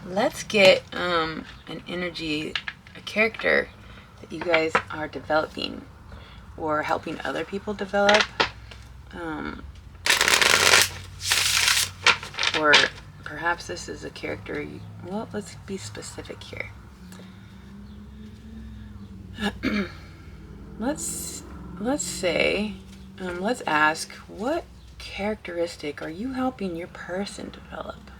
let's get an energy, a character that you guys are developing or helping other people develop. Or perhaps this is a character, well, let's be specific here. let's say, let's ask, what characteristic are you helping your person develop?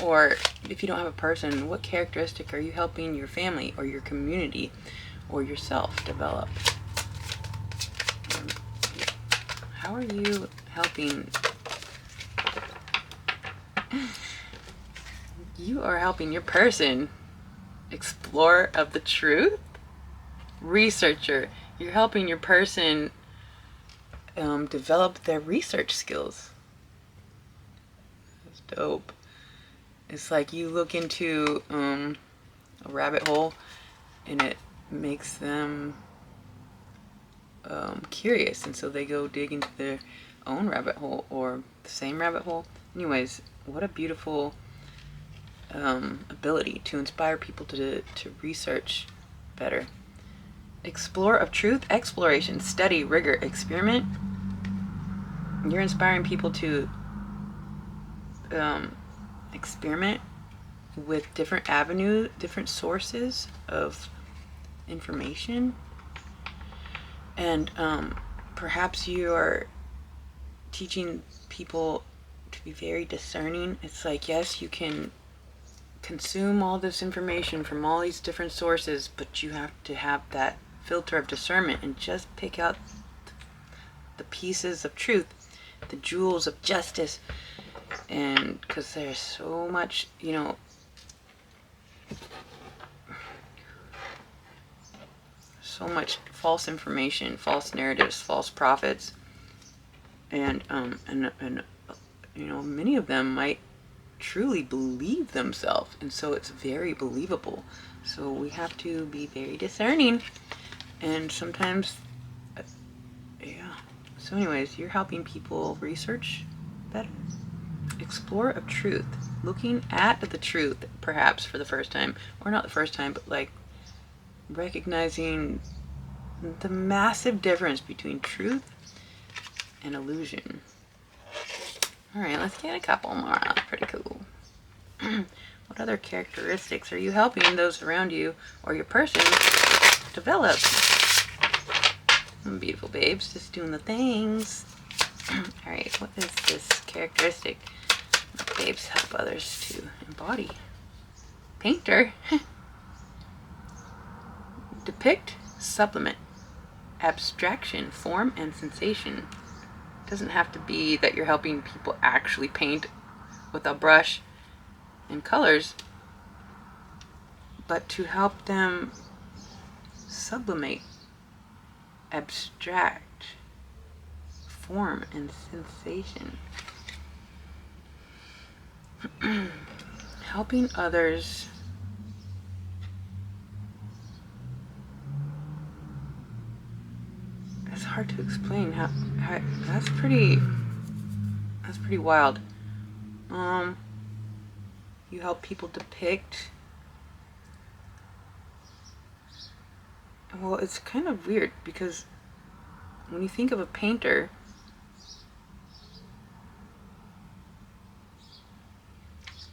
Or if you don't have a person, what characteristic are you helping your family or your community or yourself develop? How are you helping? You are helping your person, explorer of the truth, researcher. You're helping your person develop their research skills. That's dope. It's like you look into a rabbit hole and it makes them curious, and so they go dig into their own rabbit hole or the same rabbit hole. Anyways, what a beautiful ability to inspire people to research better. Explore of truth, exploration, study, rigor, experiment. You're inspiring people to experiment with different avenues, different sources of information. And perhaps you are teaching people to be very discerning. It's like, yes, you can consume all this information from all these different sources, but you have to have that filter of discernment and just pick out the pieces of truth, the jewels of justice. And because there's so much, so much false information, false narratives, false prophets, and many of them might truly believe themselves, and so it's very believable. So we have to be very discerning, and sometimes, yeah. So anyways, you're helping people research better. Explore of truth, looking at the truth, perhaps for the first time, or not the first time, but like recognizing the massive difference between truth and illusion. All right, let's get a couple more. That's pretty cool. What other characteristics are you helping those around you or your person develop? Beautiful babes, just doing the things. All right, what is this characteristic that babes help others to embody? Painter. Depict, supplement, abstraction, form, and sensation. It doesn't have to be that you're helping people actually paint with a brush and colors, but to help them sublimate, abstract, form, and sensation. Helping others it's hard to explain how that's pretty wild. You help people depict. Well, it's kind of weird because when you think of a painter,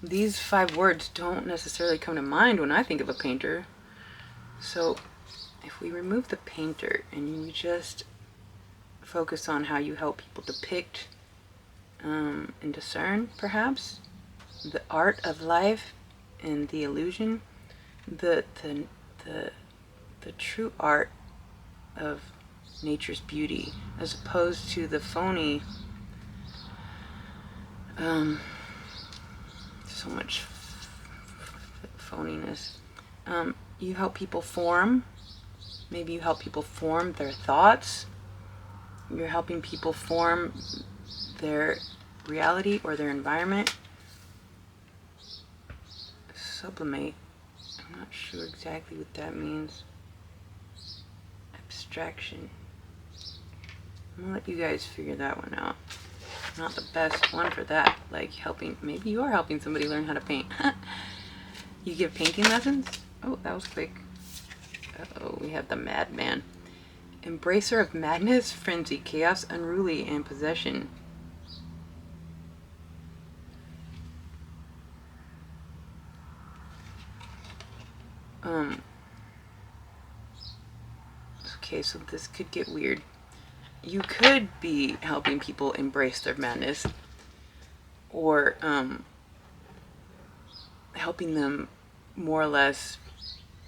these 5 words don't necessarily come to mind when I think of a painter. So if we remove the painter and you just focus on how you help people depict and discern, perhaps, the art of life and the illusion, the true art of nature's beauty, as opposed to the phony, so much phoniness. You help people form. Maybe you help people form their thoughts. You're helping people form their reality or their environment. Sublimate. I'm not sure exactly what that means. Abstraction. I'm gonna let you guys figure that one out. not the best one for that. Like helping, maybe you are helping somebody learn how to paint. You give painting lessons? Oh, that was quick. Uh-oh, we have the madman. Embracer of madness, frenzy, chaos, unruly, and possession. Okay, so this could get weird. You could be helping people embrace their madness, or helping them more or less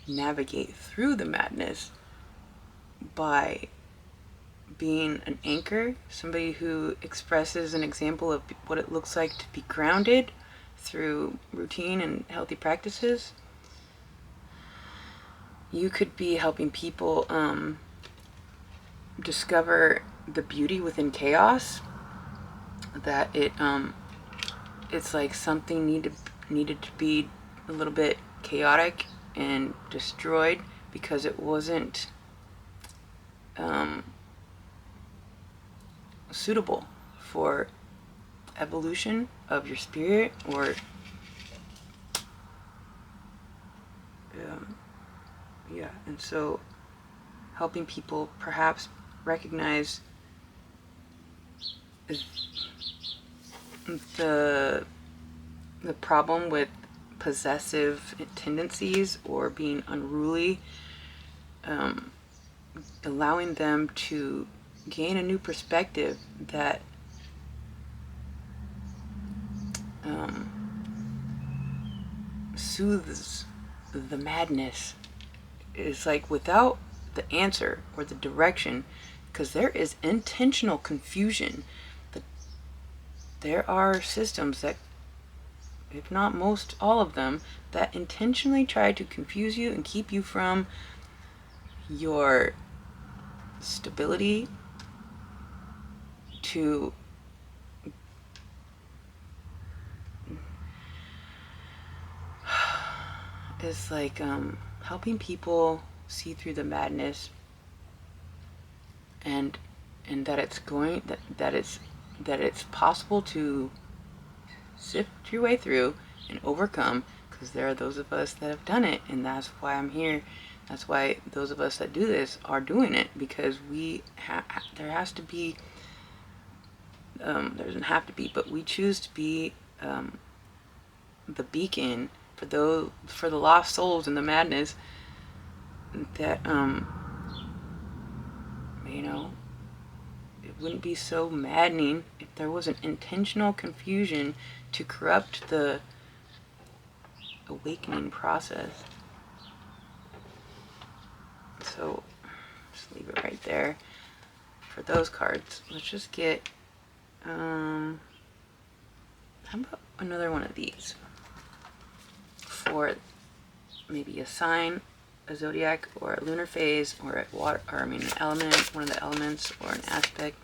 navigate through the madness by being an anchor, somebody who expresses an example of what it looks like to be grounded through routine and healthy practices. You could be helping people discover the beauty within chaos, that it's like something needed to be a little bit chaotic and destroyed because it wasn't suitable for evolution of your spirit, or yeah. And so helping people perhaps recognize the problem with possessive tendencies or being unruly, allowing them to gain a new perspective that soothes the madness. Is like without the answer or the direction, because there is intentional confusion. There are systems that, if not most, all of them, that intentionally try to confuse you and keep you from your stability to is like helping people see through the madness, and that it's going that it's possible to sift your way through and overcome, because there are those of us that have done it, and that's why I'm here. That's why those of us that do this are doing it, because there has to be there doesn't have to be, but we choose to be the beacon for the lost souls in the madness, that it wouldn't be so maddening if there was an intentional confusion to corrupt the awakening process. So just leave it right there for those cards. Let's just get how about another one of these for maybe a sign, a zodiac, or a lunar phase, or a water, or an element, one of the elements, or an aspect.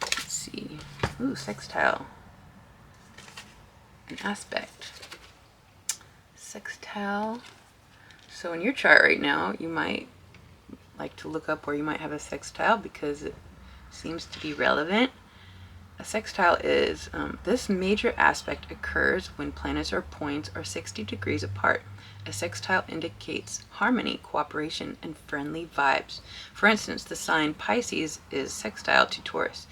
Let's see. Ooh, sextile. An aspect. Sextile. So in your chart right now, you might like to look up where you might have a sextile, because it seems to be relevant. A sextile is this major aspect occurs when planets or points are 60 degrees apart. A sextile indicates harmony, cooperation, and friendly vibes. For instance, the sign Pisces is sextile to Taurus.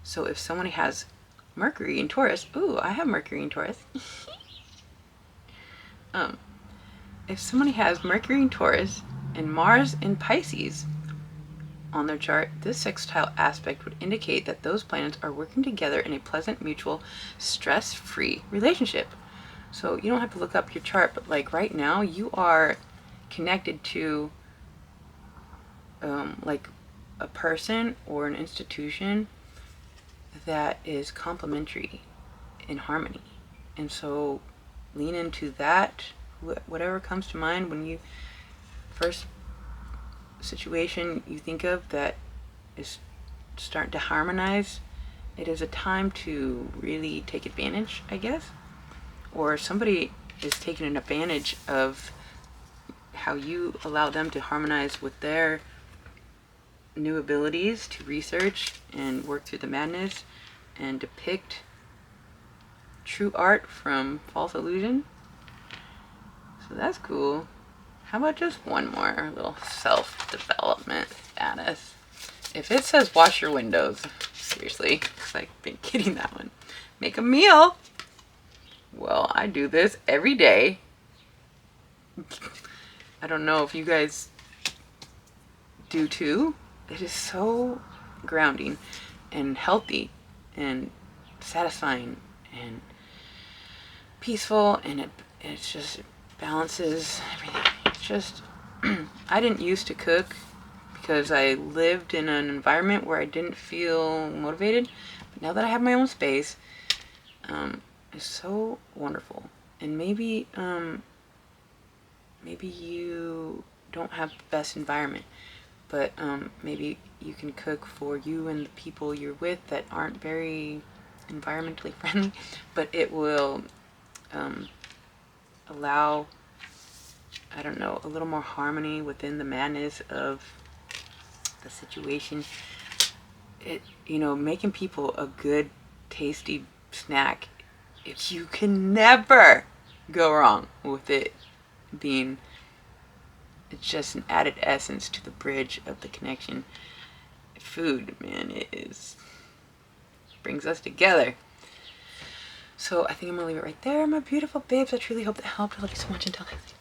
So if somebody has Mercury in Taurus, ooh, I have Mercury in Taurus. If somebody has Mercury in Taurus and Mars in Pisces on their chart, this sextile aspect would indicate that those planets are working together in a pleasant, mutual, stress-free relationship. So you don't have to look up your chart, but like right now you are connected to like a person or an institution that is complementary in harmony. And so lean into that, whatever comes to mind when you first situation you think of that is starting to harmonize. It is a time to really take advantage, I guess, or somebody is taking an advantage of how you allow them to harmonize with their new abilities to research and work through the madness. and depict true art from false illusion. So that's cool. How about just one more little self-development status? If it says wash your windows, seriously, because I've been getting that one. Make a meal. Well, I do this every day. I don't know if you guys do too. It is so grounding and healthy and satisfying and peaceful, and it's just balances everything. It's just I didn't used to cook because I lived in an environment where I didn't feel motivated, but now that I have my own space, it's so wonderful. And maybe maybe you don't have the best environment, but maybe you can cook for you and the people you're with that aren't very environmentally friendly, but it will allow, I don't know, a little more harmony within the madness of the situation. It, you know, making people a good, tasty snack, you can never go wrong with it being, it's just an added essence to the bridge of the connection. Food, man, brings us together. So I think I'm gonna leave it right there, my beautiful babes. I truly hope that helped. I love you so much. Until next time.